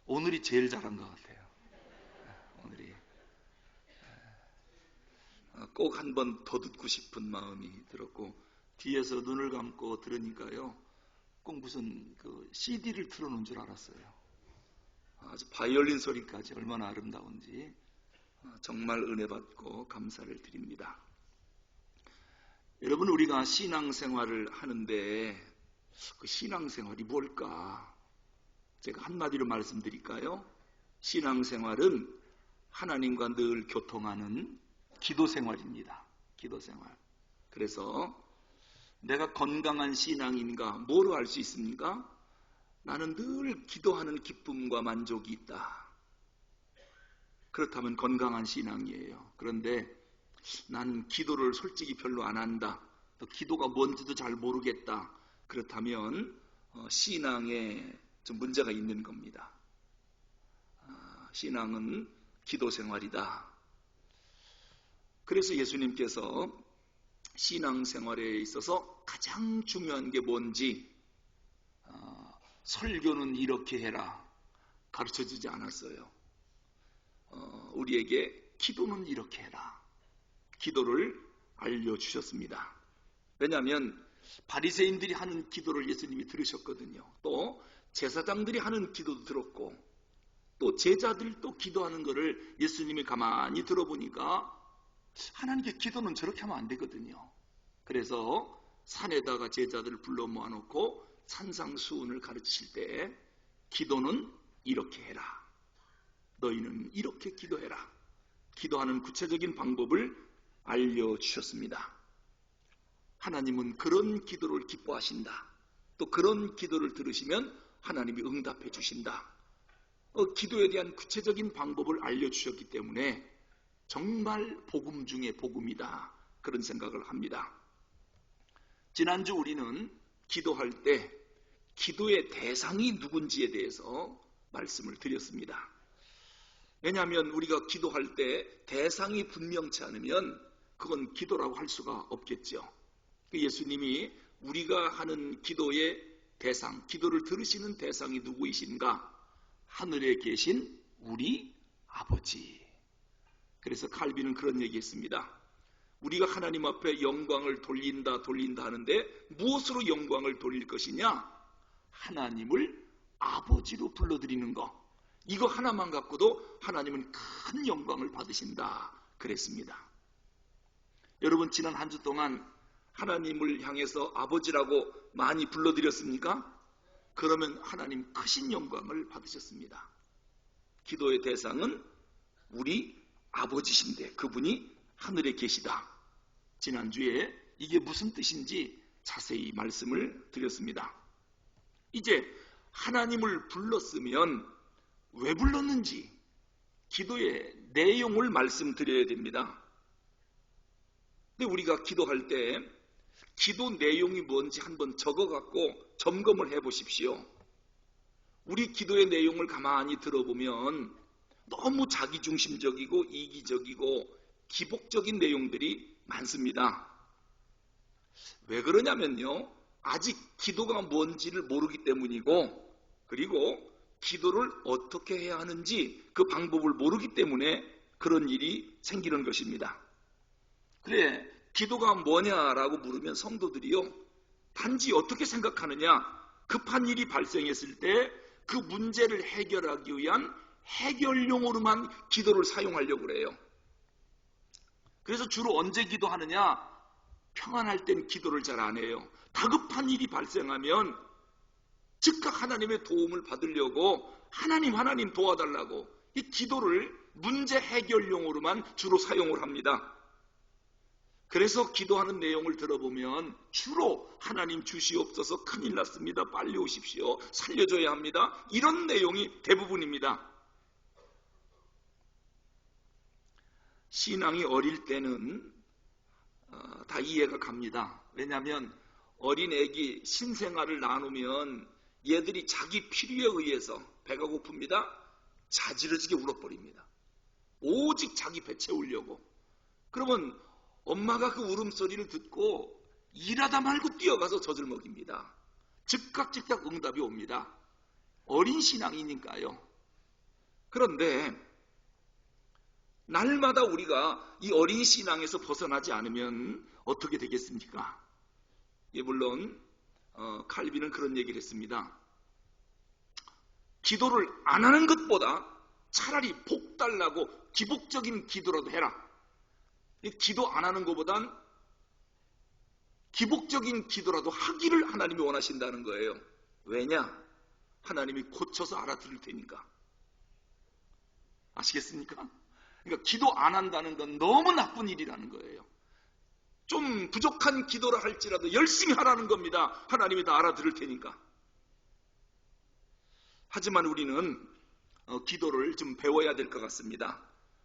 오늘이 제일 잘한 것 같아요. 오늘이 꼭 한 번 더 듣고 싶은 마음이 들었고, 뒤에서 눈을 감고 들으니까요, 꼭 무슨 그 CD를 틀어놓은 줄 알았어요. 아주 바이올린 소리까지 얼마나 아름다운지 정말 은혜 받고 감사를 드립니다. 여러분, 우리가 신앙생활을 하는데 그 신앙생활이 뭘까? 제가 한마디로 말씀드릴까요? 신앙생활은 하나님과 늘 교통하는 기도생활입니다. 기도생활. 그래서 내가 건강한 신앙인가 뭐로 알 수 있습니까? 나는 늘 기도하는 기쁨과 만족이 있다. 그렇다면 건강한 신앙이에요. 그런데 나는 기도를 솔직히 별로 안 한다. 또 기도가 뭔지도 잘 모르겠다. 그렇다면 신앙에 좀 문제가 있는 겁니다. 신앙은 기도생활이다. 그래서 예수님께서 신앙생활에 있어서 가장 중요한 게 뭔지 설교는 이렇게 해라 가르쳐주지 않았어요. 우리에게 기도는 이렇게 해라, 기도를 알려주셨습니다. 왜냐하면 바리새인들이 하는 기도를 예수님이 들으셨거든요. 또 제사장들이 하는 기도도 들었고, 또 제자들도 기도하는 것을 예수님이 가만히 들어보니까 하나님께 기도는 저렇게 하면 안 되거든요. 그래서 산에다가 제자들을 불러 모아놓고 산상수훈을 가르치실 때 기도는 이렇게 해라, 너희는 이렇게 기도해라, 기도하는 구체적인 방법을 알려주셨습니다. 하나님은 그런 기도를 기뻐하신다. 또 그런 기도를 들으시면 하나님이 응답해 주신다. 기도에 대한 구체적인 방법을 알려주셨기 때문에 정말 복음 중에 복음이다, 그런 생각을 합니다. 지난주 우리는 기도할 때 기도의 대상이 누군지에 대해서 말씀을 드렸습니다. 왜냐하면 우리가 기도할 때 대상이 분명치 않으면 그건 기도라고 할 수가 없겠죠. 예수님이 우리가 하는 기도의 대상, 기도를 들으시는 대상이 누구이신가? 하늘에 계신 우리 아버지. 그래서 칼빈은 그런 얘기했습니다. 우리가 하나님 앞에 영광을 돌린다 하는데 무엇으로 영광을 돌릴 것이냐? 하나님을 아버지로 불러드리는 것. 이거 하나만 갖고도 하나님은 큰 영광을 받으신다 그랬습니다. 여러분, 지난 한 주 동안 하나님을 향해서 아버지라고 많이 불러드렸습니까? 그러면 하나님 크신 영광을 받으셨습니다. 기도의 대상은 우리 아버지신데 그분이 하늘에 계시다. 지난주에 이게 무슨 뜻인지 자세히 말씀을 드렸습니다. 이제 하나님을 불렀으면 왜 불렀는지 기도의 내용을 말씀드려야 됩니다. 근데 우리가 기도할 때 기도 내용이 뭔지 한번 적어갖고 점검을 해보십시오. 우리 기도의 내용을 가만히 들어보면 너무 자기중심적이고 이기적이고 기복적인 내용들이 많습니다. 왜 그러냐면요, 아직 기도가 뭔지를 모르기 때문이고, 그리고 기도를 어떻게 해야 하는지 그 방법을 모르기 때문에 그런 일이 생기는 것입니다. 그래, 기도가 뭐냐라고 물으면 성도들이요, 단지 어떻게 생각하느냐, 급한 일이 발생했을 때 그 문제를 해결하기 위한 해결용으로만 기도를 사용하려고 그래요. 그래서 주로 언제 기도하느냐? 평안할 땐 기도를 잘 안 해요. 다급한 일이 발생하면 즉각 하나님의 도움을 받으려고 하나님 도와달라고 이 기도를 문제 해결용으로만 주로 사용을 합니다. 그래서 기도하는 내용을 들어보면 주로 하나님 주시옵소서, 큰일 났습니다, 빨리 오십시오, 살려줘야 합니다, 이런 내용이 대부분입니다. 신앙이 어릴 때는 다 이해가 갑니다. 왜냐하면 어린 애기 신생아를 나누면 얘들이 자기 필요에 의해서 배가 고픕니다, 자지러지게 울어버립니다. 오직 자기 배 채우려고. 그러면 엄마가 그 울음소리를 듣고 일하다 말고 뛰어가서 젖을 먹입니다. 즉각 응답이 옵니다. 어린 신앙이니까요. 그런데 날마다 우리가 이 어린 신앙에서 벗어나지 않으면 어떻게 되겠습니까? 예, 물론 칼빈은 그런 얘기를 했습니다. 기도를 안 하는 것보다 차라리 복 달라고 기복적인 기도라도 해라. 기도 안 하는 것보단 기복적인 기도라도 하기를 하나님이 원하신다는 거예요. 왜냐? 하나님이 고쳐서 알아들을 테니까. 아시겠습니까? 그러니까 기도 안 한다는 건 너무 나쁜 일이라는 거예요. 좀 부족한 기도를 할지라도 열심히 하라는 겁니다. 하나님이 다 알아들을 테니까. 하지만 우리는 기도를 좀 배워야 될 것 같습니다.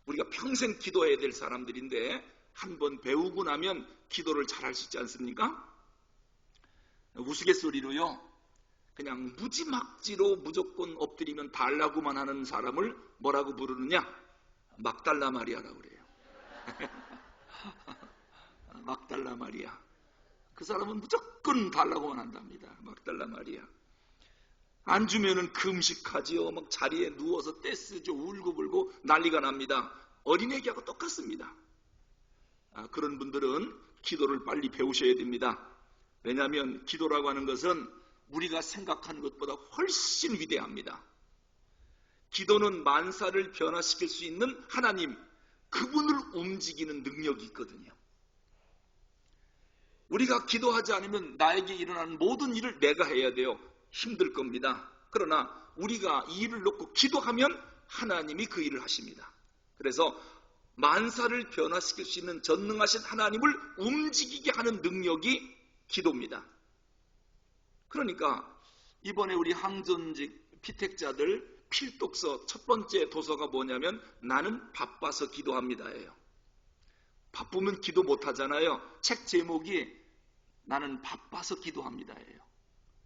우리가 평생 기도해야 될 사람들인데 한번 배우고 나면 기도를 잘할 수 있지 않습니까? 우스갯소리로요, 그냥 무지막지로 무조건 엎드리면 달라고만 하는 사람을 뭐라고 부르느냐? 막달라 마리아라고 그래요. 막달라 마리아. 그 사람은 무조건 달라고만 한답니다. 막달라 마리아. 안 주면은 금식하지요. 막 자리에 누워서 떼쓰죠. 울고불고 난리가 납니다. 어린애기하고 똑같습니다. 그런 분들은 기도를 빨리 배우셔야 됩니다. 왜냐하면 기도라고 하는 것은 우리가 생각하는 것보다 훨씬 위대합니다. 기도는 만사를 변화시킬 수 있는 하나님, 그분을 움직이는 능력이 있거든요. 우리가 기도하지 않으면 나에게 일어나는 모든 일을 내가 해야 돼요. 힘들 겁니다. 그러나 우리가 이 일을 놓고 기도하면 하나님이 그 일을 하십니다. 그래서 만사를 변화시킬 수 있는 전능하신 하나님을 움직이게 하는 능력이 기도입니다. 그러니까 이번에 우리 항전직 피택자들 필독서 첫 번째 도서가 뭐냐면 나는 바빠서 기도합니다예요. 바쁘면 기도 못하잖아요. 책 제목이 나는 바빠서 기도합니다예요.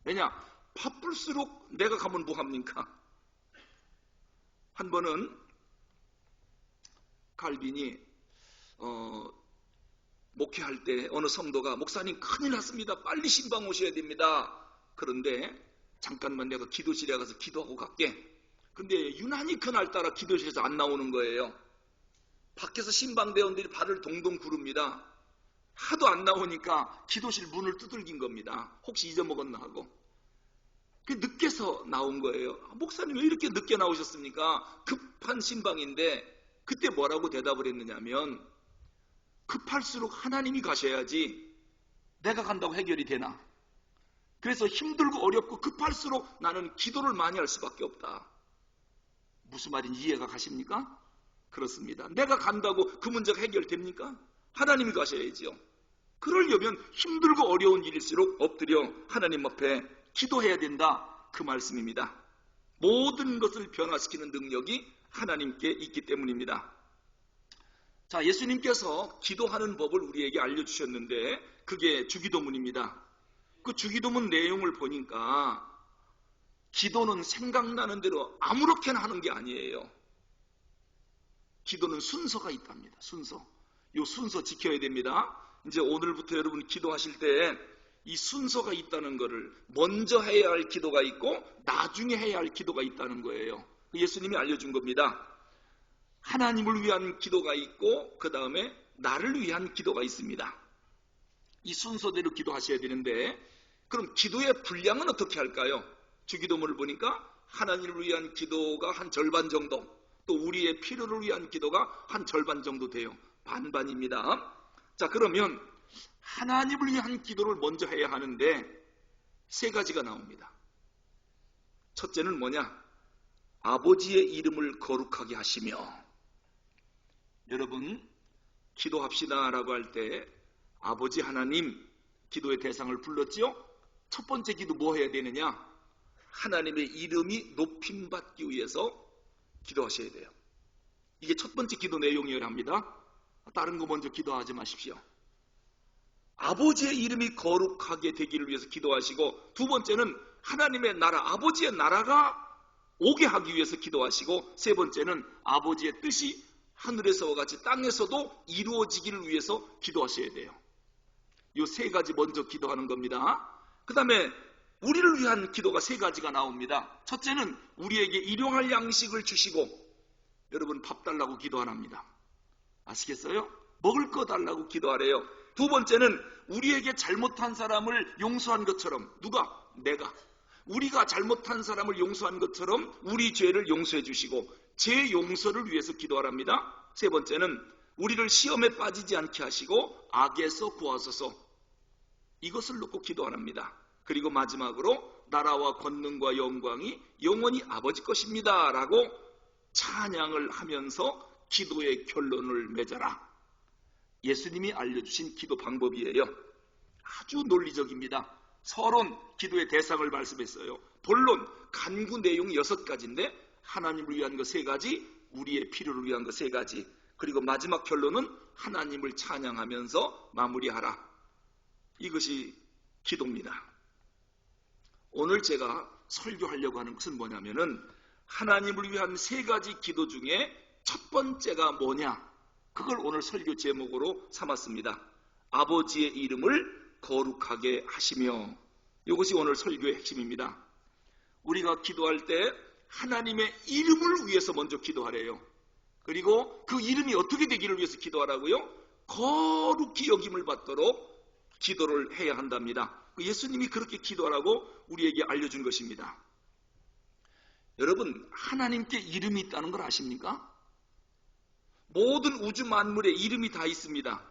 왜냐? 바쁠수록 내가 가면 뭐합니까? 한 번은 칼빈이 목회할 때 어느 성도가 목사님 큰일 났습니다. 빨리 신방 오셔야 됩니다. 그런데 잠깐만 내가 기도실에 가서 기도하고 갈게. 근데 유난히 그날따라 기도실에서 안 나오는 거예요. 밖에서 신방대원들이 발을 동동 구릅니다. 하도 안 나오니까 기도실 문을 두들긴 겁니다. 혹시 잊어먹었나 하고. 늦게서 나온 거예요. 목사님 왜 이렇게 늦게 나오셨습니까? 급한 신방인데. 그때 뭐라고 대답을 했느냐면 급할수록 하나님이 가셔야지 내가 간다고 해결이 되나. 그래서 힘들고 어렵고 급할수록 나는 기도를 많이 할 수밖에 없다. 무슨 말인지 이해가 가십니까? 그렇습니다. 내가 간다고 그 문제가 해결됩니까? 하나님이 가셔야지요. 그러려면 힘들고 어려운 일일수록 엎드려 하나님 앞에 기도해야 된다. 그 말씀입니다. 모든 것을 변화시키는 능력이 하나님께 있기 때문입니다. 자, 예수님께서 기도하는 법을 우리에게 알려주셨는데 그게 주기도문입니다. 그 주기도문 내용을 보니까 기도는 생각나는 대로 아무렇게나 하는 게 아니에요. 기도는 순서가 있답니다. 순서. 이 순서 지켜야 됩니다. 이제 오늘부터 여러분 기도하실 때 이 순서가 있다는 것을 먼저 해야 할 기도가 있고 나중에 해야 할 기도가 있다는 거예요. 예수님이 알려준 겁니다. 하나님을 위한 기도가 있고 그 다음에 나를 위한 기도가 있습니다. 이 순서대로 기도하셔야 되는데 그럼 기도의 분량은 어떻게 할까요? 주기도문을 보니까 하나님을 위한 기도가 한 절반 정도, 또 우리의 필요를 위한 기도가 한 절반 정도 돼요. 반반입니다. 자, 그러면 하나님을 위한 기도를 먼저 해야 하는데 세 가지가 나옵니다. 첫째는 뭐냐? 아버지의 이름을 거룩하게 하시며. 여러분 기도합시다 라고 할 때 아버지 하나님 기도의 대상을 불렀지요. 첫 번째 기도 뭐 해야 되느냐? 하나님의 이름이 높임받기 위해서 기도하셔야 돼요. 이게 첫 번째 기도 내용이어야 합니다. 다른 거 먼저 기도하지 마십시오. 아버지의 이름이 거룩하게 되기를 위해서 기도하시고, 두 번째는 하나님의 나라, 아버지의 나라가 오게 하기 위해서 기도하시고, 세 번째는 아버지의 뜻이 하늘에서와 같이 땅에서도 이루어지기를 위해서 기도하셔야 돼요. 이 세 가지 먼저 기도하는 겁니다. 그 다음에 우리를 위한 기도가 세 가지가 나옵니다. 첫째는 우리에게 일용할 양식을 주시고, 여러분 밥 달라고 기도 안 합니다. 아시겠어요? 먹을 거 달라고 기도하래요. 두 번째는 우리에게 잘못한 사람을 용서한 것처럼 누가? 내가. 우리가 잘못한 사람을 용서한 것처럼 우리 죄를 용서해 주시고 제 용서를 위해서 기도하랍니다. 세 번째는 우리를 시험에 빠지지 않게 하시고 악에서 구하소서. 이것을 놓고 기도하랍니다. 그리고 마지막으로 나라와 권능과 영광이 영원히 아버지 것입니다 라고 찬양을 하면서 기도의 결론을 맺어라. 예수님이 알려주신 기도 방법이에요. 아주 논리적입니다. 서론, 기도의 대상을 말씀했어요. 본론, 간구 내용 6가지인데 하나님을 위한 거 3가지, 우리의 필요를 위한 거 3가지, 그리고 마지막 결론은 하나님을 찬양하면서 마무리하라. 이것이 기도입니다. 오늘 제가 설교하려고 하는 것은 뭐냐면은 하나님을 위한 3가지 기도 중에 첫 번째가 뭐냐? 그걸 오늘 설교 제목으로 삼았습니다. 아버지의 이름을 거룩하게 하시며. 이것이 오늘 설교의 핵심입니다. 우리가 기도할 때 하나님의 이름을 위해서 먼저 기도하래요. 그리고 그 이름이 어떻게 되기를 위해서 기도하라고요? 거룩히 여김을 받도록 기도를 해야 한답니다. 예수님이 그렇게 기도하라고 우리에게 알려준 것입니다. 여러분, 하나님께 이름이 있다는 걸 아십니까? 모든 우주 만물에 이름이 다 있습니다.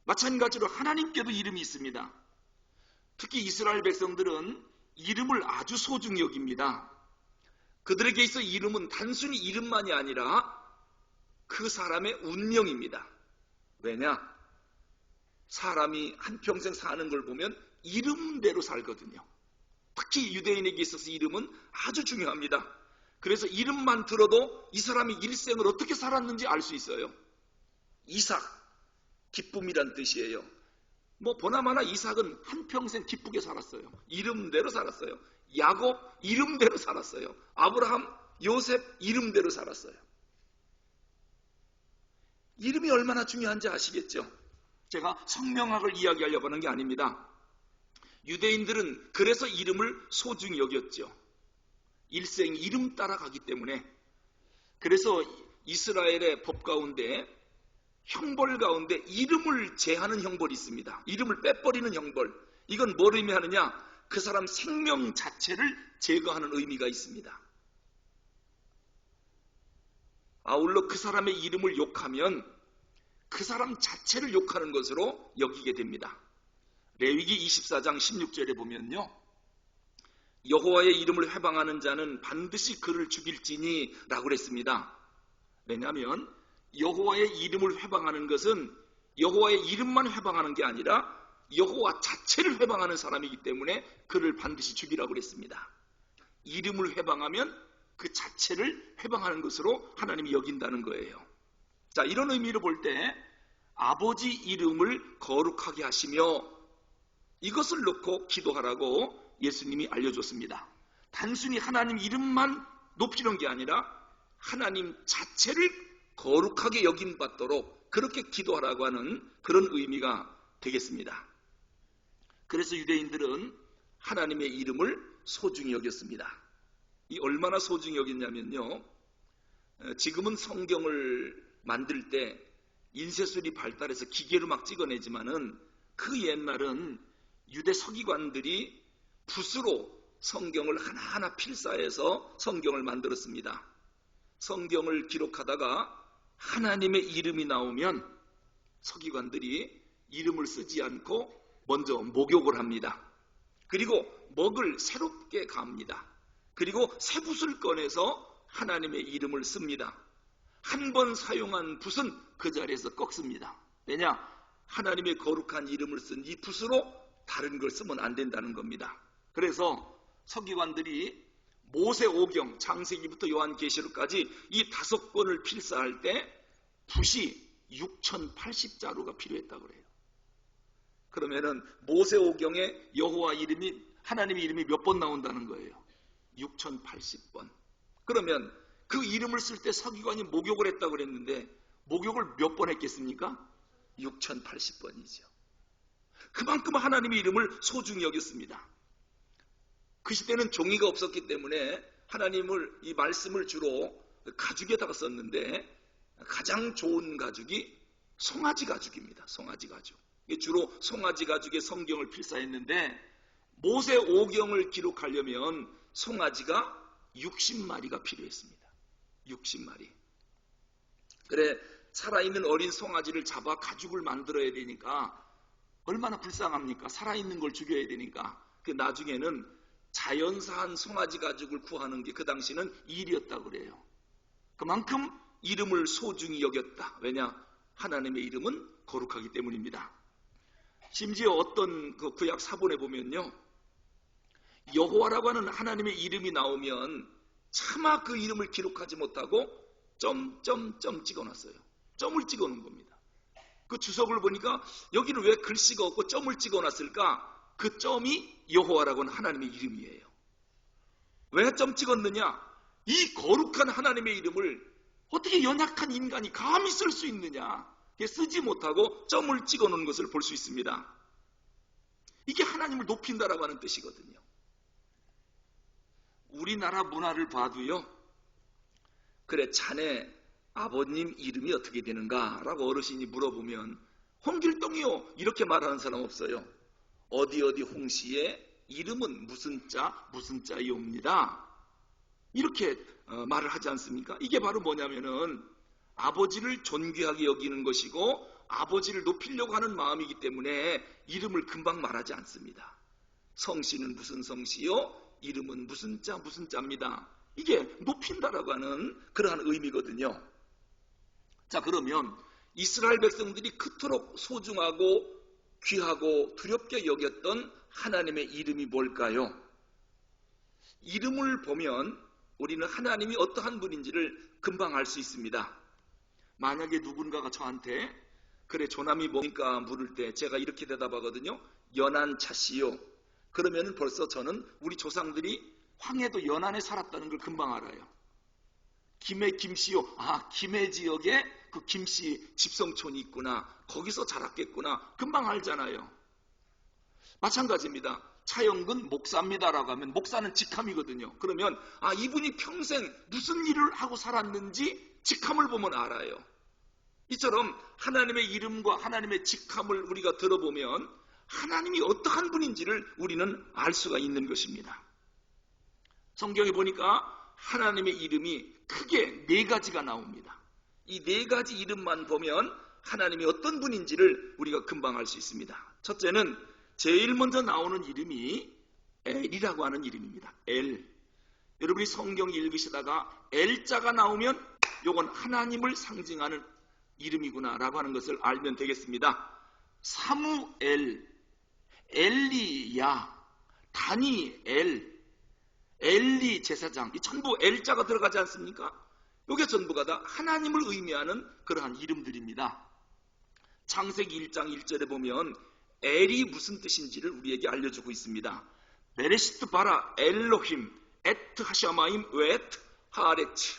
마찬가지로 하나님께도 이름이 있습니다. 특히 이스라엘 백성들은 이름을 아주 소중히 여깁니다. 그들에게 있어 이름은 단순히 이름만이 아니라 그 사람의 운명입니다. 왜냐? 사람이 한평생 사는 걸 보면 이름대로 살거든요. 특히 유대인에게 있어서 이름은 아주 중요합니다. 그래서 이름만 들어도 이 사람이 일생을 어떻게 살았는지 알 수 있어요. 이삭, 기쁨이란 뜻이에요. 보나마나 이삭은 한평생 기쁘게 살았어요. 이름대로 살았어요. 야곱 이름대로 살았어요. 아브라함, 요셉 이름대로 살았어요. 이름이 얼마나 중요한지 아시겠죠? 제가 성명학을 이야기하려고 하는 게 아닙니다. 유대인들은 그래서 이름을 소중히 여겼죠. 일생 이름 따라가기 때문에. 그래서 이스라엘의 법 가운데 형벌 가운데 이름을 제하는 형벌이 있습니다. 이름을 빼버리는 형벌. 이건 뭘 의미하느냐? 그 사람 생명 자체를 제거하는 의미가 있습니다. 아울러 그 사람의 이름을 욕하면 그 사람 자체를 욕하는 것으로 여기게 됩니다. 레위기 24장 16절에 보면요, 여호와의 이름을 회방하는 자는 반드시 그를 죽일지니 라고 그랬습니다. 왜냐하면 여호와의 이름을 회방하는 것은 여호와의 이름만 회방하는 게 아니라 여호와 자체를 회방하는 사람이기 때문에 그를 반드시 죽이라고 그랬습니다. 이름을 회방하면 그 자체를 회방하는 것으로 하나님이 여긴다는 거예요. 자, 이런 의미로 볼 때 아버지 이름을 거룩하게 하시며, 이것을 놓고 기도하라고 예수님이 알려줬습니다. 단순히 하나님 이름만 높이는 게 아니라 하나님 자체를 거룩하게 여김받도록 그렇게 기도하라고 하는 그런 의미가 되겠습니다. 그래서 유대인들은 하나님의 이름을 소중히 여겼습니다. 이 얼마나 소중히 여겼냐면요, 지금은 성경을 만들 때 인쇄술이 발달해서 기계로 막 찍어내지만은 그 옛날은 유대 서기관들이 붓으로 성경을 하나하나 필사해서 성경을 만들었습니다. 성경을 기록하다가 하나님의 이름이 나오면 서기관들이 이름을 쓰지 않고 먼저 목욕을 합니다. 그리고 먹을 새롭게 갑니다. 그리고 새 붓을 꺼내서 하나님의 이름을 씁니다. 한 번 사용한 붓은 그 자리에서 꺾습니다. 왜냐? 하나님의 거룩한 이름을 쓴 이 붓으로 다른 걸 쓰면 안 된다는 겁니다. 그래서 서기관들이 모세오경, 창세기부터 요한계시록까지 이 5권을 필사할 때 붓이 6080자루가 필요했다고 그래요. 그러면은 모세오경에 여호와 이름이, 하나님의 이름이 몇 번 나온다는 거예요? 6080번. 그러면 그 이름을 쓸 때 서기관이 목욕을 했다고 그랬는데 목욕을 몇 번 했겠습니까? 6080번이죠. 그만큼 하나님의 이름을 소중히 여겼습니다. 그 시대는 종이가 없었기 때문에 하나님을, 이 말씀을 주로 가죽에다가 썼는데 가장 좋은 가죽이 송아지 가죽입니다. 송아지 가죽. 주로 송아지 가죽의 성경을 필사했는데 모세 오경을 기록하려면 송아지가 60마리가 필요했습니다. 60마리. 그래 살아있는 어린 송아지를 잡아 가죽을 만들어야 되니까 얼마나 불쌍합니까? 살아있는 걸 죽여야 되니까. 그 나중에는 자연사한 송아지 가죽을 구하는 게 그 당시는 일이었다고 그래요. 그만큼 이름을 소중히 여겼다. 왜냐? 하나님의 이름은 거룩하기 때문입니다. 심지어 어떤 그 구약 사본에 보면요, 여호와라고 하는 하나님의 이름이 나오면 차마 그 이름을 기록하지 못하고 점점점 찍어놨어요. 점을 찍어놓은 겁니다. 그 주석을 보니까 여기는 왜 글씨가 없고 점을 찍어놨을까? 그 점이 여호와라고 하는 하나님의 이름이에요. 왜 점 찍었느냐? 이 거룩한 하나님의 이름을 어떻게 연약한 인간이 감히 쓸 수 있느냐? 쓰지 못하고 점을 찍어놓은 것을 볼 수 있습니다. 이게 하나님을 높인다라고 하는 뜻이거든요. 우리나라 문화를 봐도요, 그래 자네 아버님 이름이 어떻게 되는가? 라고 어르신이 물어보면 홍길동이요 이렇게 말하는 사람 없어요. 어디 홍씨의 이름은 무슨 자이옵니다. 이렇게 말을 하지 않습니까? 이게 바로 뭐냐면은 아버지를 존귀하게 여기는 것이고 아버지를 높이려고 하는 마음이기 때문에 이름을 금방 말하지 않습니다. 성씨는 무슨 성씨요? 이름은 무슨 자입니다. 이게 높인다라고 하는 그러한 의미거든요. 자, 그러면 이스라엘 백성들이 그토록 소중하고 귀하고 두렵게 여겼던 하나님의 이름이 뭘까요? 이름을 보면 우리는 하나님이 어떠한 분인지를 금방 알 수 있습니다. 만약에 누군가가 저한테 그래 조남이 뭡니까 물을 때 제가 이렇게 대답하거든요. 연안 차씨요. 그러면 벌써 저는 우리 조상들이 황해도 연안에 살았다는 걸 금방 알아요. 김해 김씨요. 아, 김해 지역에 그 김씨 집성촌이 있구나. 거기서 자랐겠구나. 금방 알잖아요. 마찬가지입니다. 차영근 목사입니다라고 하면 목사는 직함이거든요. 그러면 아, 이분이 평생 무슨 일을 하고 살았는지 직함을 보면 알아요. 이처럼 하나님의 이름과 하나님의 직함을 우리가 들어보면 하나님이 어떠한 분인지를 우리는 알 수가 있는 것입니다. 성경에 보니까 하나님의 이름이 크게 4가지가 나옵니다. 이 4가지 이름만 보면 하나님이 어떤 분인지를 우리가 금방 알 수 있습니다. 첫째는 제일 먼저 나오는 이름이 엘이라고 하는 이름입니다. 엘. 여러분이 성경 읽으시다가 엘자가 나오면 이건 하나님을 상징하는 이름이구나 라고 하는 것을 알면 되겠습니다. 사무엘, 엘리야, 다니엘, 엘리 제사장, 이 전부 엘자가 들어가지 않습니까? 이게 전부가 다 하나님을 의미하는 그러한 이름들입니다. 창세기 1장 1절에 보면 엘이 무슨 뜻인지를 우리에게 알려주고 있습니다. 베레시트 바라 엘로힘 에트 하샤마임 웨트 하레츠.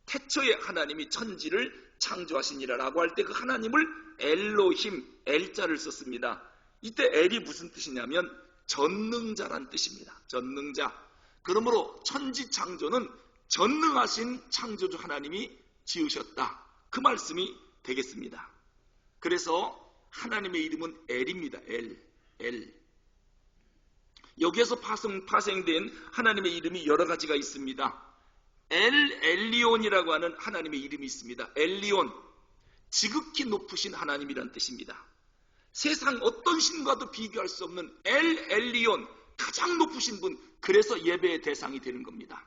태초에 하나님이 천지를 창조하시니라 라고 할 때 그 하나님을 엘로힘, 엘자를 썼습니다. 이때 엘이 무슨 뜻이냐면 전능자란 뜻입니다. 전능자. 그러므로 천지 창조는 전능하신 창조주 하나님이 지으셨다. 그 말씀이 되겠습니다. 그래서 하나님의 이름은 엘입니다. 엘. 여기에서 파생된 하나님의 이름이 여러 가지가 있습니다. 엘리온이라고 하는 하나님의 이름이 있습니다. 엘리온, 지극히 높으신 하나님이란 뜻입니다. 세상 어떤 신과도 비교할 수 없는 엘리온, 가장 높으신 분, 그래서 예배의 대상이 되는 겁니다.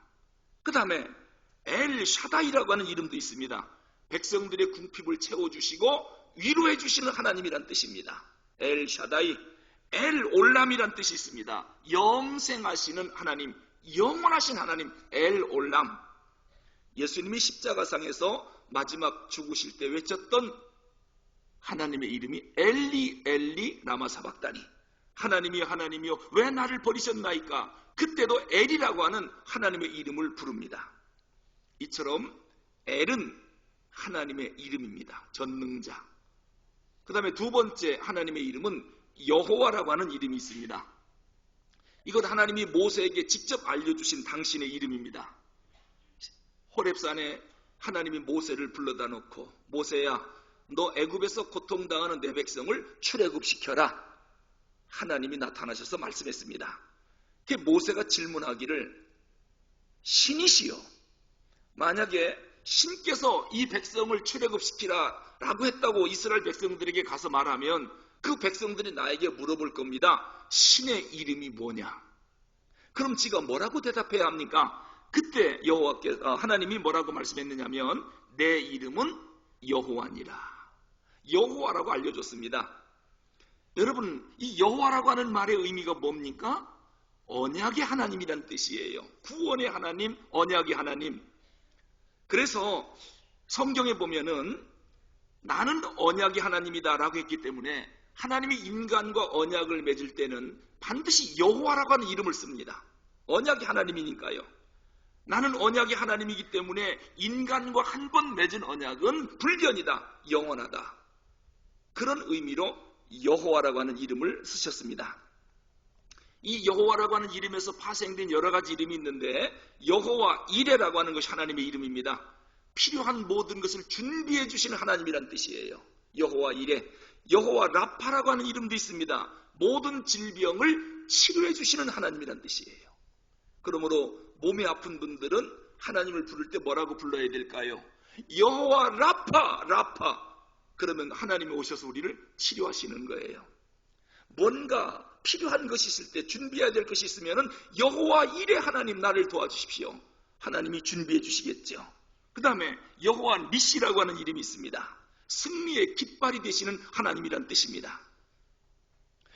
그 다음에 엘샤다이라고 하는 이름도 있습니다. 백성들의 궁핍을 채워주시고 위로해 주시는 하나님이란 뜻입니다. 엘샤다이, 엘올람이란 뜻이 있습니다. 영생하시는 하나님, 영원하신 하나님, 엘올람. 예수님이 십자가상에서 마지막 죽으실 때 외쳤던 하나님의 이름이 엘리 엘리 라마 사박다니. 하나님이여 하나님이여 왜 나를 버리셨나이까. 그때도 엘이라고 하는 하나님의 이름을 부릅니다. 이처럼 엘은 하나님의 이름입니다. 전능자. 그 다음에 두 번째 하나님의 이름은 여호와라고 하는 이름이 있습니다. 이것 하나님이 모세에게 직접 알려주신 당신의 이름입니다. 호렙산에 하나님이 모세를 불러다 놓고 모세야 너 애굽에서 고통당하는 내 백성을 출애굽시켜라. 하나님이 나타나셔서 말씀했습니다. 그 모세가 질문하기를 신이시여 만약에 신께서 이 백성을 출애굽시키라 라고 했다고 이스라엘 백성들에게 가서 말하면 그 백성들이 나에게 물어볼 겁니다. 신의 이름이 뭐냐? 그럼 지가 뭐라고 대답해야 합니까? 그때 하나님이 뭐라고 말씀했느냐면 내 이름은 여호와니라. 여호와라고 알려줬습니다. 여러분 이 여호와라고 하는 말의 의미가 뭡니까? 언약의 하나님이란 뜻이에요. 구원의 하나님, 언약의 하나님. 그래서 성경에 보면은 나는 언약의 하나님이다 라고 했기 때문에 하나님이 인간과 언약을 맺을 때는 반드시 여호와라고 하는 이름을 씁니다. 언약의 하나님이니까요. 나는 언약의 하나님이기 때문에 인간과 한 번 맺은 언약은 불변이다, 영원하다. 그런 의미로 여호와라고 하는 이름을 쓰셨습니다. 이 여호와라고 하는 이름에서 파생된 여러 가지 이름이 있는데 여호와 이레라고 하는 것이 하나님의 이름입니다. 필요한 모든 것을 준비해 주시는 하나님이란 뜻이에요. 여호와 이레. 여호와 라파라고 하는 이름도 있습니다. 모든 질병을 치료해 주시는 하나님이란 뜻이에요. 그러므로 몸이 아픈 분들은 하나님을 부를 때 뭐라고 불러야 될까요? 여호와 라파, 라파. 그러면 하나님이 오셔서 우리를 치료하시는 거예요. 뭔가 필요한 것이 있을 때 준비해야 될 것이 있으면 여호와 이레 하나님 나를 도와주십시오. 하나님이 준비해 주시겠죠. 그 다음에 여호와 니시라고 하는 이름이 있습니다. 승리의 깃발이 되시는 하나님이란 뜻입니다.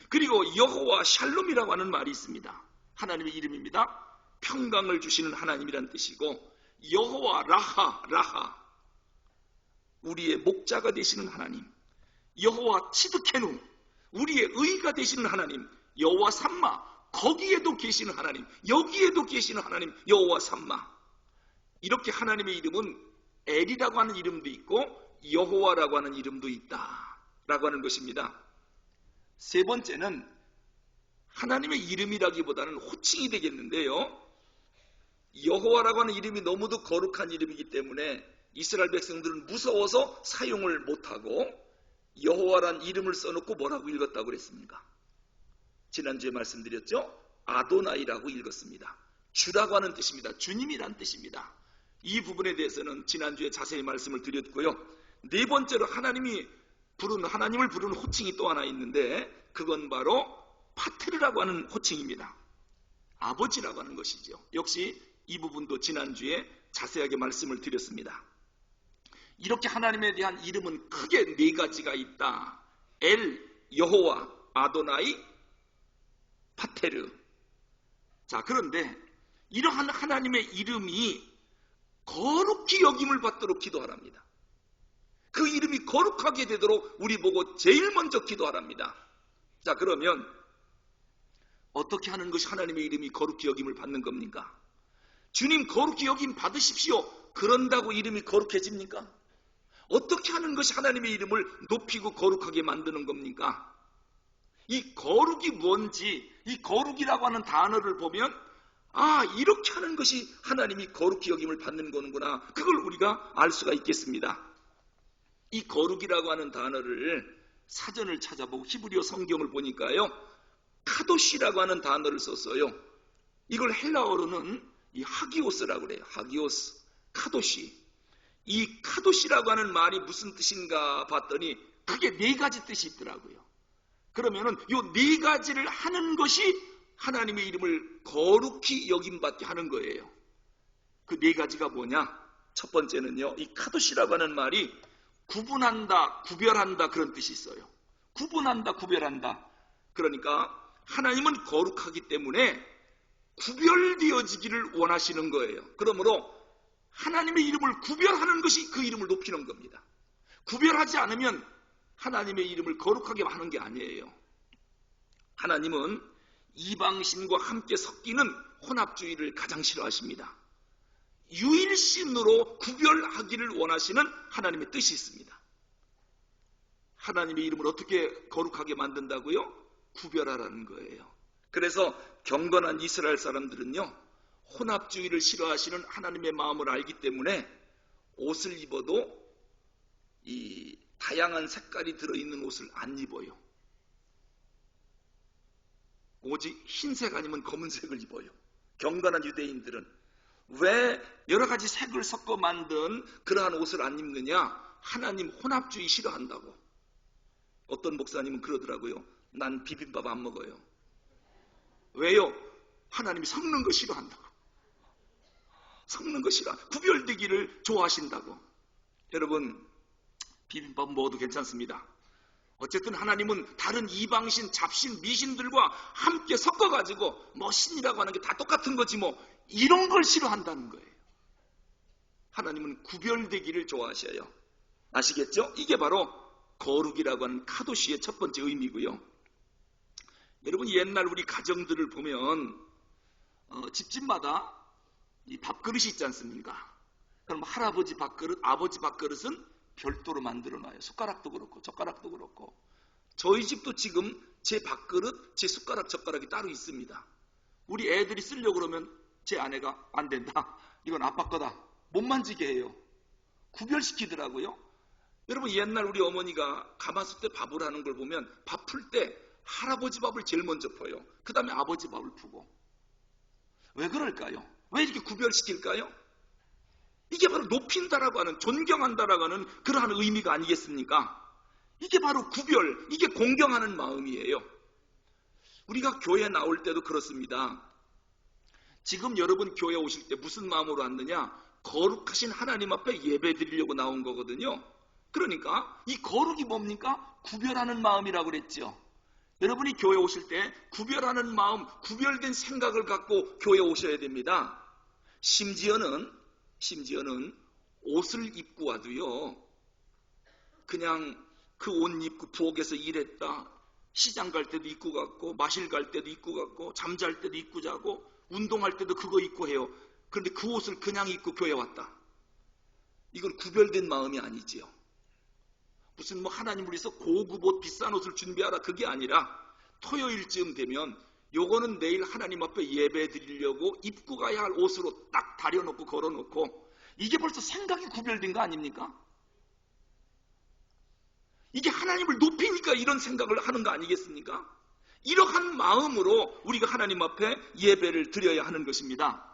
그리고 여호와 샬롬이라고 하는 말이 있습니다. 하나님의 이름입니다. 평강을 주시는 하나님이란 뜻이고 여호와 라하, 라하 우리의 목자가 되시는 하나님. 여호와 치드케누 우리의 의가 되시는 하나님. 여호와 삼마 거기에도 계시는 하나님, 여기에도 계시는 하나님, 여호와 삼마. 이렇게 하나님의 이름은 엘이라고 하는 이름도 있고 여호와라고 하는 이름도 있다라고 하는 것입니다. 세 번째는 하나님의 이름이라기보다는 호칭이 되겠는데요. 여호와라고 하는 이름이 너무도 거룩한 이름이기 때문에 이스라엘 백성들은 무서워서 사용을 못하고 여호와란 이름을 써놓고 뭐라고 읽었다고 그랬습니까? 지난주에 말씀드렸죠? 아도나이라고 읽었습니다. 주라고 하는 뜻입니다. 주님이란 뜻입니다. 이 부분에 대해서는 지난주에 자세히 말씀을 드렸고요. 네 번째로 하나님을 부르는 호칭이 또 하나 있는데 그건 바로 파테르라고 하는 호칭입니다. 아버지라고 하는 것이죠. 역시 이 부분도 지난주에 자세하게 말씀을 드렸습니다. 이렇게 하나님에 대한 이름은 크게 네 가지가 있다. 엘, 여호와, 아도나이, 파테르. 자, 그런데 이러한 하나님의 이름이 거룩히 여김을 받도록 기도하랍니다. 그 이름이 거룩하게 되도록 우리 보고 제일 먼저 기도하랍니다. 자, 그러면 어떻게 하는 것이 하나님의 이름이 거룩히 여김을 받는 겁니까? 주님 거룩히 여김 받으십시오. 그런다고 이름이 거룩해집니까? 어떻게 하는 것이 하나님의 이름을 높이고 거룩하게 만드는 겁니까? 이 거룩이 뭔지, 이 거룩이라고 하는 단어를 보면 이렇게 하는 것이 하나님이 거룩히 여김을 받는 거는구나. 그걸 우리가 알 수가 있겠습니다. 이 거룩이라고 하는 단어를 사전을 찾아보고 히브리어 성경을 보니까요. 카도시라고 하는 단어를 썼어요. 이걸 헬라어로는 이 하기오스라고 그래요. 하기오스, 카도시. 이 카도시라고 하는 말이 무슨 뜻인가 봤더니 크게 네 가지 뜻이 있더라고요. 그러면은 요 네 가지를 하는 것이 하나님의 이름을 거룩히 여김받게 하는 거예요. 그 네 가지가 뭐냐? 첫 번째는요, 이 카도시라고 하는 말이 구분한다, 구별한다 그런 뜻이 있어요. 구분한다, 구별한다. 그러니까 하나님은 거룩하기 때문에 구별되어지기를 원하시는 거예요. 그러므로 하나님의 이름을 구별하는 것이 그 이름을 높이는 겁니다. 구별하지 않으면 하나님의 이름을 거룩하게 하는 게 아니에요. 하나님은 이방신과 함께 섞이는 혼합주의를 가장 싫어하십니다. 유일신으로 구별하기를 원하시는 하나님의 뜻이 있습니다. 하나님의 이름을 어떻게 거룩하게 만든다고요? 구별하라는 거예요. 그래서 경건한 이스라엘 사람들은요, 혼합주의를 싫어하시는 하나님의 마음을 알기 때문에 옷을 입어도 이 다양한 색깔이 들어있는 옷을 안 입어요. 오직 흰색 아니면 검은색을 입어요. 경건한 유대인들은 왜 여러 가지 색을 섞어 만든 그러한 옷을 안 입느냐? 하나님 혼합주의 싫어한다고. 어떤 목사님은 그러더라고요. 난 비빔밥 안 먹어요. 왜요? 하나님이 섞는 거 싫어한다고. 섞는 거 싫어. 구별되기를 좋아하신다고. 여러분, 비빔밥 먹어도 괜찮습니다. 어쨌든 하나님은 다른 이방신, 잡신, 미신들과 함께 섞어가지고 뭐 신이라고 하는 게 다 똑같은 거지 뭐 이런 걸 싫어한다는 거예요. 하나님은 구별되기를 좋아하셔요. 아시겠죠? 이게 바로 거룩이라고 하는 카도시의 첫 번째 의미고요. 여러분, 옛날 우리 가정들을 보면 집집마다 이 밥그릇이 있지 않습니까? 그럼 할아버지 밥그릇, 아버지 밥그릇은 별도로 만들어놔요. 숟가락도 그렇고 젓가락도 그렇고. 저희 집도 지금 제 밥그릇, 제 숟가락, 젓가락이 따로 있습니다. 우리 애들이 쓰려고 그러면 제 아내가 안 된다. 이건 아빠 거다. 못 만지게 해요. 구별시키더라고요. 여러분, 옛날 우리 어머니가 가마솥에 밥을 하는 걸 보면 밥 풀 때 할아버지 밥을 제일 먼저 퍼요. 그 다음에 아버지 밥을 푸고. 왜 그럴까요? 왜 이렇게 구별시킬까요? 이게 바로 높인다라고 하는, 존경한다라고 하는 그러한 의미가 아니겠습니까? 이게 바로 구별, 이게 공경하는 마음이에요. 우리가 교회 나올 때도 그렇습니다. 지금 여러분 교회 오실 때 무슨 마음으로 왔느냐? 거룩하신 하나님 앞에 예배 드리려고 나온 거거든요. 그러니까 이 거룩이 뭡니까? 구별하는 마음이라고 그랬죠. 여러분이 교회 오실 때 구별하는 마음, 구별된 생각을 갖고 교회 오셔야 됩니다. 심지어는 옷을 입고 와도요, 그냥 그 옷 입고 부엌에서 일했다, 시장 갈 때도 입고 갔고, 마실 갈 때도 입고 갔고, 잠잘 때도 입고 자고, 운동할 때도 그거 입고 해요. 그런데 그 옷을 그냥 입고 교회 왔다. 이건 구별된 마음이 아니지요. 무슨 뭐 하나님을 위해서 고급 옷, 비싼 옷을 준비하라, 그게 아니라 토요일쯤 되면 요거는 내일 하나님 앞에 예배 드리려고 입고 가야 할 옷으로 딱 다려놓고 걸어놓고, 이게 벌써 생각이 구별된 거 아닙니까? 이게 하나님을 높이니까 이런 생각을 하는 거 아니겠습니까? 이러한 마음으로 우리가 하나님 앞에 예배를 드려야 하는 것입니다.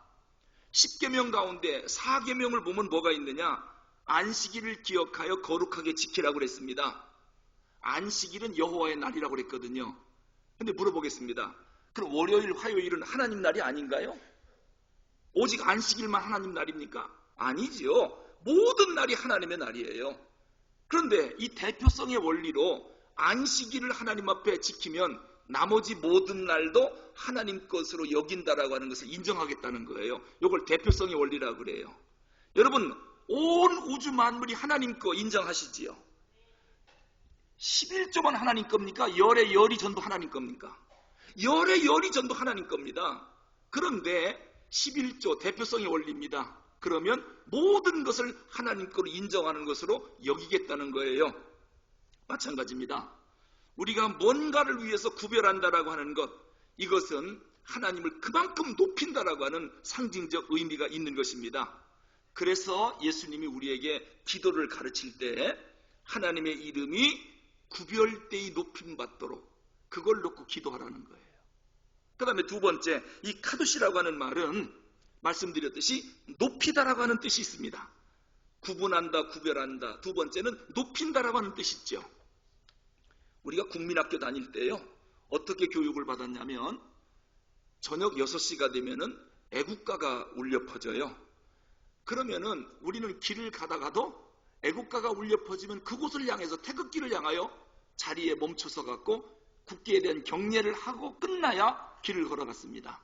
10계명 가운데 4계명을 보면 뭐가 있느냐? 안식일을 기억하여 거룩하게 지키라고 그랬습니다. 안식일은 여호와의 날이라고 그랬거든요. 근데 물어보겠습니다. 그럼 월요일, 화요일은 하나님 날이 아닌가요? 오직 안식일만 하나님 날입니까? 아니지요. 모든 날이 하나님의 날이에요. 그런데 이 대표성의 원리로 안식일을 하나님 앞에 지키면 나머지 모든 날도 하나님 것으로 여긴다라고 하는 것을 인정하겠다는 거예요. 이걸 대표성의 원리라고 그래요. 여러분, 온 우주 만물이 하나님 거 인정하시지요? 11조만 하나님 겁니까? 열의 열이 전부 하나님 겁니까? 열의 열이 전부 하나님 겁니다. 그런데 11조 대표성의 원리입니다. 그러면 모든 것을 하나님 거로 인정하는 것으로 여기겠다는 거예요. 마찬가지입니다. 우리가 뭔가를 위해서 구별한다라고 하는 것, 이것은 하나님을 그만큼 높인다라고 하는 상징적 의미가 있는 것입니다. 그래서 예수님이 우리에게 기도를 가르칠 때 하나님의 이름이 구별되이 높임받도록 그걸 놓고 기도하라는 거예요. 그 다음에 두 번째, 이 카두시라고 하는 말은 말씀드렸듯이 높이다라고 하는 뜻이 있습니다. 구분한다, 구별한다. 두 번째는 높인다라고 하는 뜻이 있죠. 우리가 국민학교 다닐 때요, 어떻게 교육을 받았냐면 저녁 6시가 되면은 애국가가 울려 퍼져요. 그러면은 우리는 길을 가다가도 애국가가 울려 퍼지면 그곳을 향해서 태극기를 향하여 자리에 멈춰서 갖고 국기에 대한 경례를 하고 끝나야 길을 걸어갔습니다.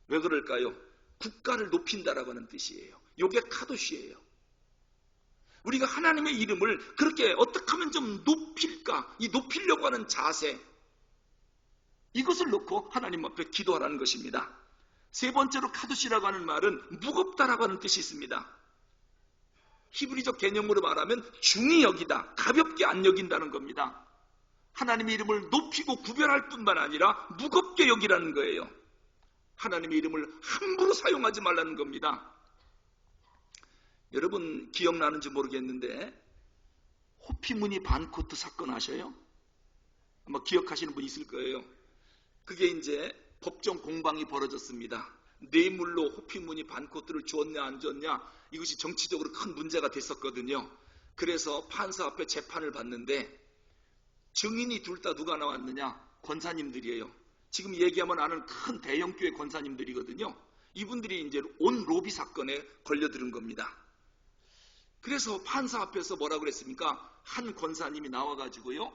왜 그럴까요? 국가를 높인다라고 하는 뜻이에요. 이게 카도시예요. 우리가 하나님의 이름을 그렇게 어떻게 하면 좀 높일까? 이 높이려고 하는 자세, 이것을 놓고 하나님 앞에 기도하라는 것입니다. 세 번째로 카두시라고 하는 말은 무겁다라고 하는 뜻이 있습니다. 히브리적 개념으로 말하면 중히 여기다, 가볍게 안 여긴다는 겁니다. 하나님의 이름을 높이고 구별할 뿐만 아니라 무겁게 여기라는 거예요. 하나님의 이름을 함부로 사용하지 말라는 겁니다. 여러분 기억나는지 모르겠는데 호피무늬 반코트 사건 아셔요? 아마 기억하시는 분 있을 거예요. 그게 이제 법정 공방이 벌어졌습니다. 뇌물로 호피무늬 반코트를 줬냐 안 줬냐, 이것이 정치적으로 큰 문제가 됐었거든요. 그래서 판사 앞에 재판을 받는데 증인이 둘 다 누가 나왔느냐? 권사님들이에요. 지금 얘기하면 아는 큰 대형교회 권사님들이거든요. 이분들이 이제 온 로비 사건에 걸려들은 겁니다. 그래서 판사 앞에서 뭐라고 그랬습니까? 한 권사님이 나와가지고요,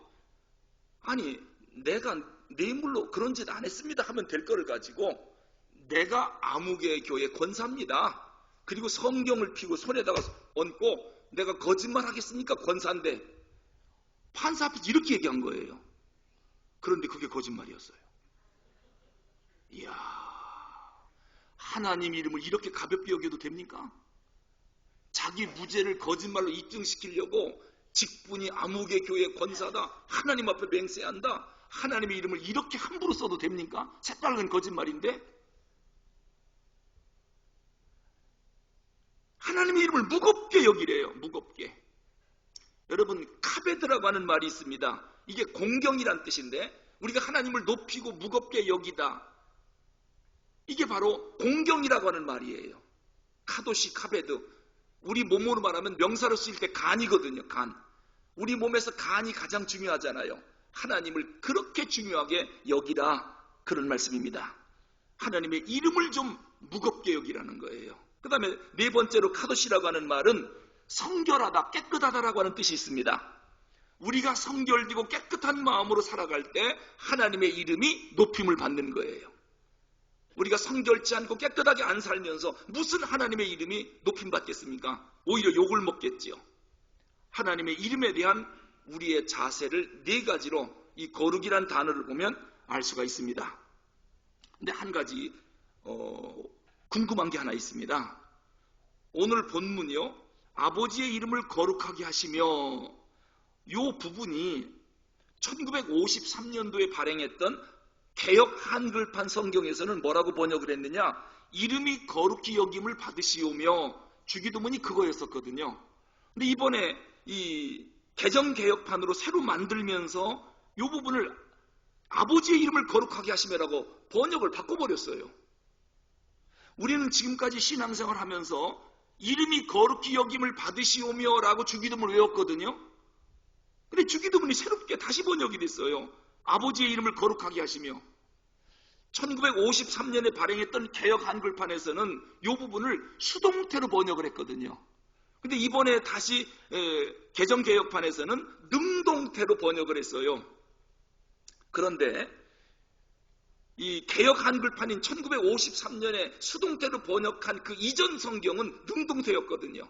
아니 내가 뇌물로 그런 짓 안 했습니다 하면 될 거를 가지고, 내가 아무개 교회 권사입니다, 그리고 성경을 피고 손에다가 얹고 내가 거짓말 하겠습니까? 권사인데. 판사 앞에서 이렇게 얘기한 거예요. 그런데 그게 거짓말이었어요. 이야, 하나님 이름을 이렇게 가볍게 여겨도 됩니까? 자기 무죄를 거짓말로 입증시키려고 직분이 아무개 교회 권사다, 하나님 앞에 맹세한다, 하나님의 이름을 이렇게 함부로 써도 됩니까? 새빨간 거짓말인데. 하나님의 이름을 무겁게 여기래요. 무겁게. 여러분, 카베드라고 하는 말이 있습니다. 이게 공경이란 뜻인데, 우리가 하나님을 높이고 무겁게 여기다, 이게 바로 공경이라고 하는 말이에요. 카도시, 카베드. 우리 몸으로 말하면 명사로 쓰일 때 간이거든요. 간. 우리 몸에서 간이 가장 중요하잖아요. 하나님을 그렇게 중요하게 여기라, 그런 말씀입니다. 하나님의 이름을 좀 무겁게 여기라는 거예요. 그 다음에 네 번째로 카도시라고 하는 말은 성결하다, 깨끗하다라고 하는 뜻이 있습니다. 우리가 성결되고 깨끗한 마음으로 살아갈 때 하나님의 이름이 높임을 받는 거예요. 우리가 성결치 않고 깨끗하게 안 살면서 무슨 하나님의 이름이 높임 받겠습니까? 오히려 욕을 먹겠지요. 하나님의 이름에 대한 우리의 자세를 네 가지로 이 거룩이란 단어를 보면 알 수가 있습니다. 근데 한 가지 궁금한 게 하나 있습니다. 오늘 본문이요, 아버지의 이름을 거룩하게 하시며, 이 부분이 1953년도에 발행했던 개역 한글판 성경에서는 뭐라고 번역을 했느냐? 이름이 거룩히 여김을 받으시오며, 주기도문이 그거였었거든요. 근데 이번에 이 개정개역판으로 새로 만들면서 이 부분을 아버지의 이름을 거룩하게 하시며라고 번역을 바꿔버렸어요. 우리는 지금까지 신앙생활 하면서 이름이 거룩히 여김을 받으시오며 라고 주기도문을 외웠거든요. 근데 주기도문이 새롭게 다시 번역이 됐어요. 아버지의 이름을 거룩하게 하시며. 1953년에 발행했던 개역 한글판에서는 이 부분을 수동태로 번역을 했거든요. 근데 이번에 다시 개정개역판에서는 능동태로 번역을 했어요. 그런데 이 개역 한글판인 1953년에 수동태로 번역한 그 이전 성경은 능동태였거든요.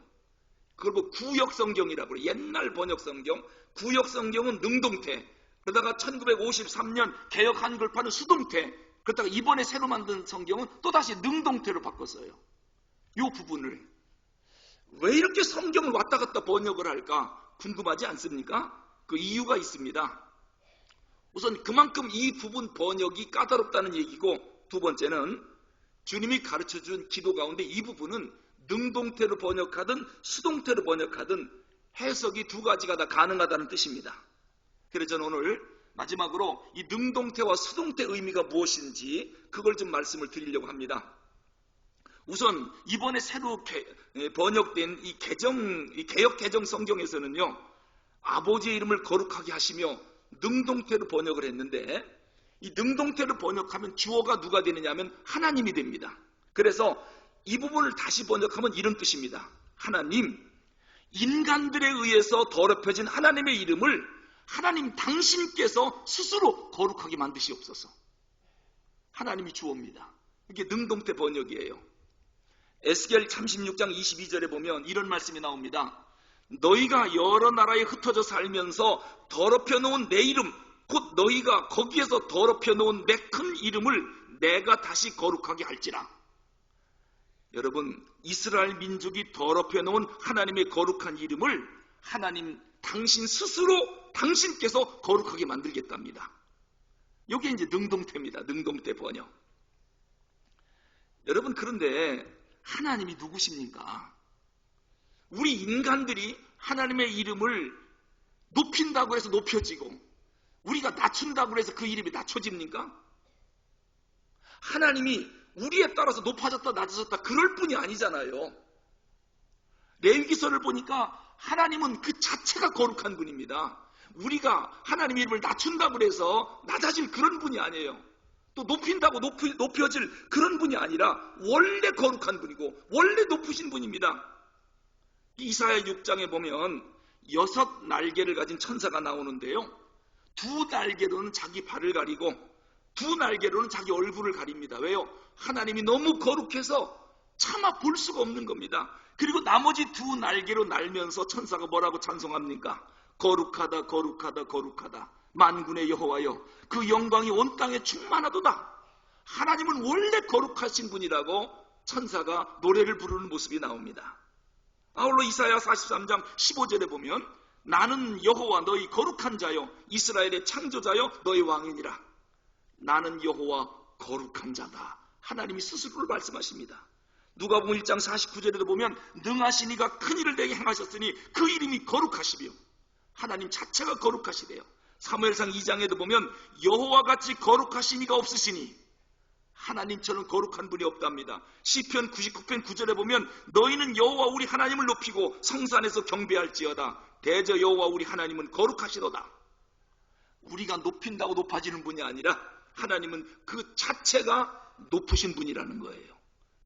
그걸 뭐 구역 성경이라고 그래요. 옛날 번역 성경. 구역 성경은 능동태. 그러다가 1953년 개역 한글판은 수동태. 그러다가 이번에 새로 만든 성경은 또다시 능동태로 바꿨어요. 이 부분을. 왜 이렇게 성경을 왔다 갔다 번역을 할까 궁금하지 않습니까? 그 이유가 있습니다. 우선 그만큼 이 부분 번역이 까다롭다는 얘기고, 두 번째는 주님이 가르쳐준 기도 가운데 이 부분은 능동태로 번역하든 수동태로 번역하든 해석이 두 가지가 다 가능하다는 뜻입니다. 그래서 저는 오늘 마지막으로 이 능동태와 수동태 의미가 무엇인지 그걸 좀 말씀을 드리려고 합니다. 우선 이번에 새로 번역된 이 개역 개정 성경에서는요, 아버지의 이름을 거룩하게 하시며 능동태로 번역을 했는데, 이 능동태로 번역하면 주어가 누가 되느냐 하면 하나님이 됩니다. 그래서 이 부분을 다시 번역하면 이런 뜻입니다. 하나님, 인간들에 의해서 더럽혀진 하나님의 이름을 하나님 당신께서 스스로 거룩하게 만드시옵소서. 하나님이 주어입니다. 이게 능동태 번역이에요. 에스겔 36장 22절에 보면 이런 말씀이 나옵니다. 너희가 여러 나라에 흩어져 살면서 더럽혀 놓은 내 이름, 곧 너희가 거기에서 더럽혀 놓은 내 큰 이름을 내가 다시 거룩하게 할지라. 여러분, 이스라엘 민족이 더럽혀 놓은 하나님의 거룩한 이름을 하나님 당신 스스로 당신께서 거룩하게 만들겠답니다. 이게 이제 능동태입니다. 능동태 번역. 여러분, 그런데 하나님이 누구십니까? 우리 인간들이 하나님의 이름을 높인다고 해서 높여지고 우리가 낮춘다고 해서 그 이름이 낮춰집니까? 하나님이 우리에 따라서 높아졌다 낮아졌다 그럴 뿐이 아니잖아요. 레위기서를 보니까 하나님은 그 자체가 거룩한 분입니다. 우리가 하나님의 이름을 낮춘다고 해서 낮아질 그런 분이 아니에요. 또 높인다고 높여질 그런 분이 아니라 원래 거룩한 분이고 원래 높으신 분입니다. 이사야 6장에 보면 6 날개를 가진 천사가 나오는데요. 2 날개로는 자기 발을 가리고 2 날개로는 자기 얼굴을 가립니다. 왜요? 하나님이 너무 거룩해서 차마 볼 수가 없는 겁니다. 그리고 나머지 2 날개로 날면서 천사가 뭐라고 찬송합니까? 거룩하다 거룩하다 거룩하다 만군의 여호와여 그 영광이 온 땅에 충만하도다. 하나님은 원래 거룩하신 분이라고 천사가 노래를 부르는 모습이 나옵니다. 아울러 이사야 43장 15절에 보면 나는 여호와 너희 거룩한 자여 이스라엘의 창조자여 너희 왕이니라. 나는 여호와 거룩한 자다. 하나님이 스스로를 말씀하십니다. 누가복음 1장 49절에도 보면 능하신 이가 큰 일을 내게 행하셨으니 그 이름이 거룩하시며 하나님 자체가 거룩하시대요. 사무엘상 2장에도 보면 여호와같이 거룩하신 이가 없으시니 하나님처럼 거룩한 분이 없답니다. 시편 99편 9절에 보면 너희는 여호와 우리 하나님을 높이고 성산에서 경배할지어다. 대저 여호와 우리 하나님은 거룩하시도다. 우리가 높인다고 높아지는 분이 아니라 하나님은 그 자체가 높으신 분이라는 거예요.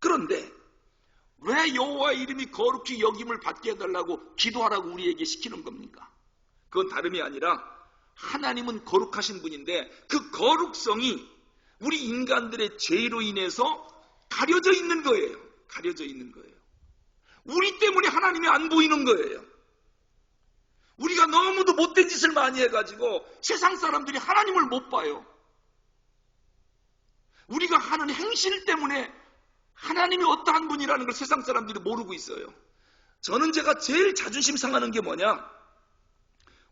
그런데 왜 여호와의 이름이 거룩히 여김을 받게 해달라고 기도하라고 우리에게 시키는 겁니까? 그건 다름이 아니라 하나님은 거룩하신 분인데 그 거룩성이 우리 인간들의 죄로 인해서 가려져 있는 거예요. 가려져 있는 거예요. 우리 때문에 하나님이 안 보이는 거예요. 우리가 너무도 못된 짓을 많이 해가지고 세상 사람들이 하나님을 못 봐요. 우리가 하는 행실 때문에 하나님이 어떠한 분이라는 걸 세상 사람들이 모르고 있어요. 저는 제가 제일 자존심 상하는 게 뭐냐?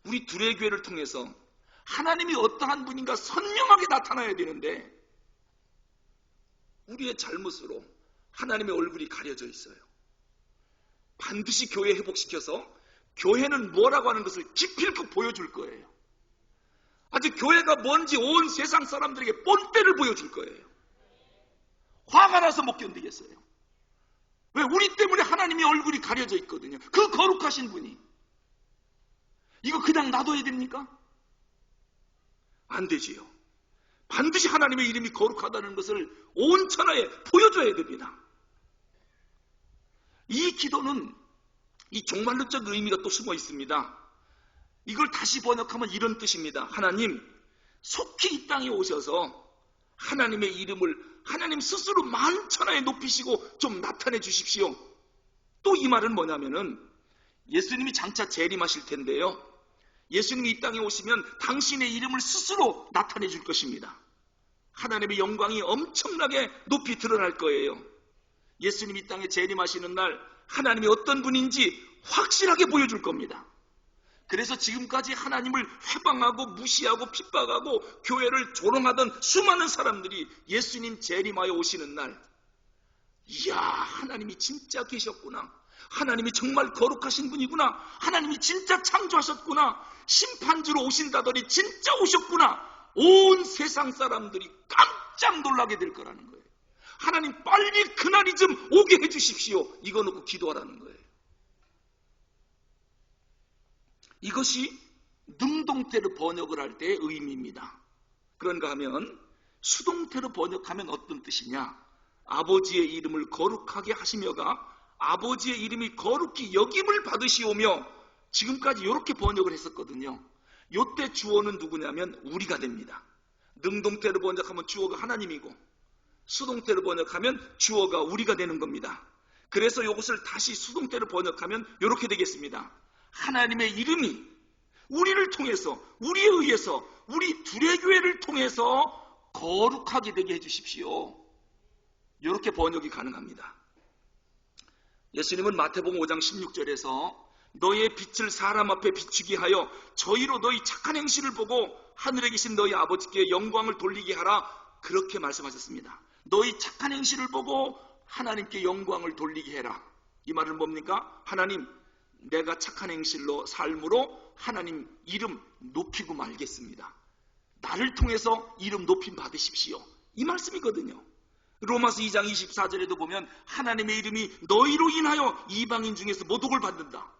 우리 두레교회를 통해서 하나님이 어떠한 분인가 선명하게 나타나야 되는데 우리의 잘못으로 하나님의 얼굴이 가려져 있어요. 반드시 교회 회복시켜서 교회는 뭐라고 하는 것을 기필코 보여줄 거예요. 아주 교회가 뭔지 온 세상 사람들에게 본때를 보여줄 거예요. 화가 나서 못 견디겠어요. 왜? 우리 때문에 하나님의 얼굴이 가려져 있거든요. 그 거룩하신 분이. 이거 그냥 놔둬야 됩니까? 안 되지요. 반드시 하나님의 이름이 거룩하다는 것을 온 천하에 보여줘야 됩니다. 이 기도는 이 종말론적 의미가 또 숨어 있습니다. 이걸 다시 번역하면 이런 뜻입니다. 하나님, 속히 이 땅에 오셔서 하나님의 이름을 하나님 스스로 만천하에 높이시고 좀 나타내 주십시오. 또 이 말은 뭐냐면은 예수님이 장차 재림하실 텐데요. 예수님이 이 땅에 오시면 당신의 이름을 스스로 나타내 줄 것입니다. 하나님의 영광이 엄청나게 높이 드러날 거예요. 예수님이 이 땅에 재림하시는 날 하나님이 어떤 분인지 확실하게 보여줄 겁니다. 그래서 지금까지 하나님을 회방하고 무시하고 핍박하고 교회를 조롱하던 수많은 사람들이 예수님 재림하여 오시는 날, 이야, 하나님이 진짜 계셨구나. 하나님이 정말 거룩하신 분이구나. 하나님이 진짜 창조하셨구나. 심판주로 오신다더니 진짜 오셨구나. 온 세상 사람들이 깜짝 놀라게 될 거라는 거예요. 하나님 빨리 그날이 좀 오게 해주십시오. 이거 놓고 기도하라는 거예요. 이것이 능동태로 번역을 할 때의 의미입니다. 그런가 하면 수동태로 번역하면 어떤 뜻이냐? 아버지의 이름을 거룩하게 하시며가 아버지의 이름이 거룩히 여김을 받으시오며, 지금까지 이렇게 번역을 했었거든요. 요때 주어는 누구냐면 우리가 됩니다. 능동태로 번역하면 주어가 하나님이고 수동태로 번역하면 주어가 우리가 되는 겁니다. 그래서 이것을 다시 수동태로 번역하면 이렇게 되겠습니다. 하나님의 이름이 우리를 통해서, 우리에 의해서, 우리 두레교회를 통해서 거룩하게 되게 해주십시오. 이렇게 번역이 가능합니다. 예수님은 마태복음 5장 16절에서 너희의 빛을 사람 앞에 비추게 하여 저희로 너희 착한 행실을 보고 하늘에 계신 너희 아버지께 영광을 돌리게 하라, 그렇게 말씀하셨습니다. 너희 착한 행실을 보고 하나님께 영광을 돌리게 해라. 이 말은 뭡니까? 하나님, 내가 착한 행실로 삶으로 하나님 이름 높이고 말겠습니다. 나를 통해서 이름 높임 받으십시오. 이 말씀이거든요. 로마서 2장 24절에도 보면 하나님의 이름이 너희로 인하여 이방인 중에서 모독을 받는다.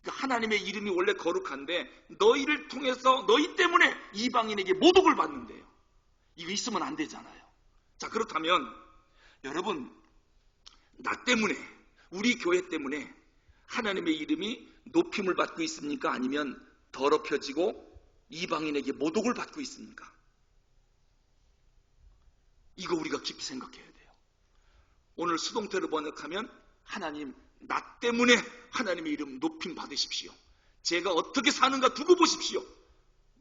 그러니까 하나님의 이름이 원래 거룩한데 너희를 통해서 너희 때문에 이방인에게 모독을 받는데요. 이거 있으면 안 되잖아요. 자, 그렇다면 여러분, 나 때문에, 우리 교회 때문에 하나님의 이름이 높임을 받고 있습니까? 아니면 더럽혀지고 이방인에게 모독을 받고 있습니까? 이거 우리가 깊이 생각해야 돼요. 오늘 수동태로 번역하면 하나님, 나 때문에 하나님의 이름 높임 받으십시오. 제가 어떻게 사는가 두고 보십시오.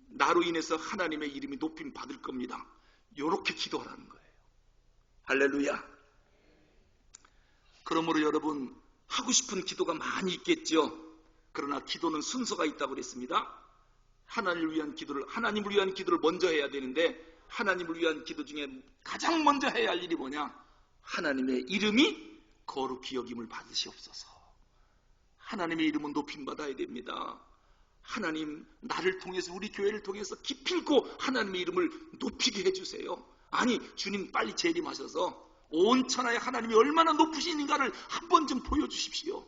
나로 인해서 하나님의 이름이 높임 받을 겁니다. 이렇게 기도하라는 거예요. 할렐루야. 그러므로 여러분, 하고 싶은 기도가 많이 있겠죠. 그러나 기도는 순서가 있다고 그랬습니다. 하나님을 위한 기도를 먼저 해야 되는데, 하나님을 위한 기도 중에 가장 먼저 해야 할 일이 뭐냐? 하나님의 이름이 거룩히 여김을 받으시옵소서. 하나님의 이름은 높임 받아야 됩니다. 하나님, 나를 통해서, 우리 교회를 통해서 기필코 하나님의 이름을 높이게 해주세요. 아니, 주님 빨리 재림하셔서 온 천하에 하나님이 얼마나 높으신가를 한 번 좀 보여주십시오.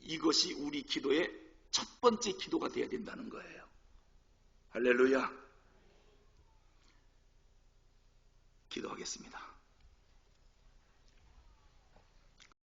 이것이 우리 기도의 첫 번째 기도가 되어야 된다는 거예요. 할렐루야. 기도하겠습니다.